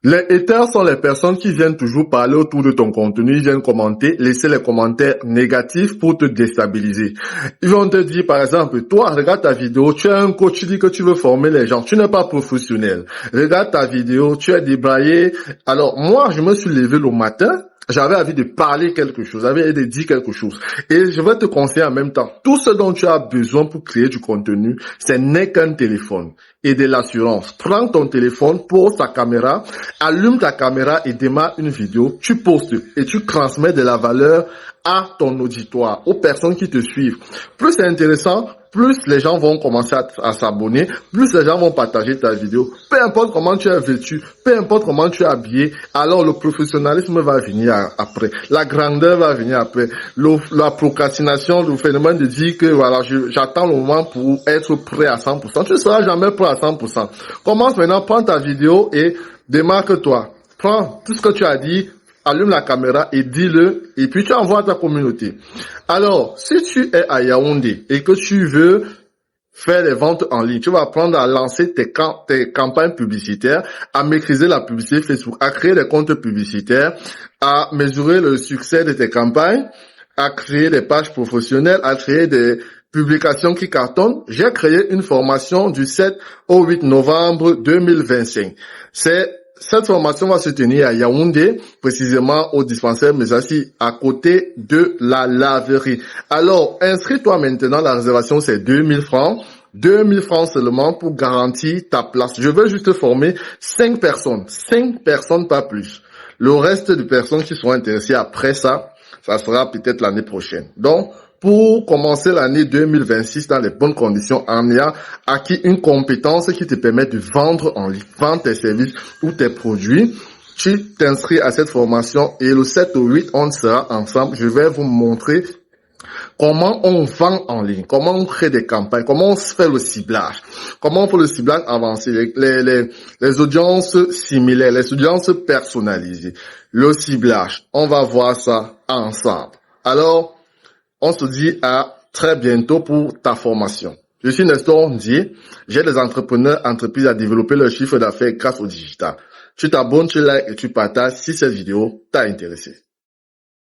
Les haters sont les personnes qui viennent toujours parler autour de ton contenu, ils viennent commenter, laisser les commentaires négatifs pour te déstabiliser. Ils vont te dire, par exemple, toi, regarde ta vidéo, tu es un coach, tu dis que tu veux former les gens, tu n'es pas professionnel. Regarde ta vidéo, tu es débraillé. Alors, moi, je me suis levé le matin, j'avais envie de parler quelque chose, j'avais envie de dire quelque chose. Et je vais te conseiller en même temps, tout ce dont tu as besoin pour créer du contenu, ce n'est qu'un téléphone et de l'assurance. Prends ton téléphone, pose ta caméra, allume ta caméra et démarre une vidéo, tu postes et tu transmets de la valeur à ton auditoire, aux personnes qui te suivent. Plus c'est intéressant, plus les gens vont commencer à s'abonner, plus les gens vont partager ta vidéo. Peu importe comment tu es vêtu, peu importe comment tu es habillé, alors le professionnalisme va venir après. La grandeur va venir après. La procrastination, le phénomène de dire que voilà, j'attends le moment pour être prêt à 100%. Tu ne seras jamais prêt à 100%. Commence maintenant, prends ta vidéo et démarque-toi. Prends tout ce que tu as dit, allume la caméra et dis-le, et puis tu envoies à ta communauté. Alors, si tu es à Yaoundé et que tu veux faire des ventes en ligne, tu vas apprendre à lancer tes campagnes publicitaires, à maîtriser la publicité Facebook, à créer des comptes publicitaires, à mesurer le succès de tes campagnes, à créer des pages professionnelles, à créer des publications qui cartonnent. J'ai créé une formation du 7 au 8 novembre 2025. Cette formation va se tenir à Yaoundé, précisément au dispensaire Mesassi, à côté de la laverie. Alors, inscris-toi maintenant, la réservation c'est 2000 francs. 2000 francs seulement pour garantir ta place. Je veux juste former 5 personnes pas plus. Le reste de personnes qui seront intéressées après ça, ça sera peut-être l'année prochaine. Donc, pour commencer l'année 2026 dans les bonnes conditions, en ayant acquis une compétence qui te permet de vendre en ligne, vendre tes services ou tes produits, tu t'inscris à cette formation et le 7 au 8, on sera ensemble. Je vais vous montrer comment on vend en ligne, comment on crée des campagnes, comment on se fait le ciblage, comment on fait le ciblage avancé, les audiences similaires, les audiences personnalisées, le ciblage. On va voir ça ensemble. Alors, on se dit à très bientôt pour ta formation. Je suis Nestor Ndié. J'ai des entreprises à développer leur chiffre d'affaires grâce au digital. Tu t'abonnes, tu likes et tu partages si cette vidéo t'a intéressé.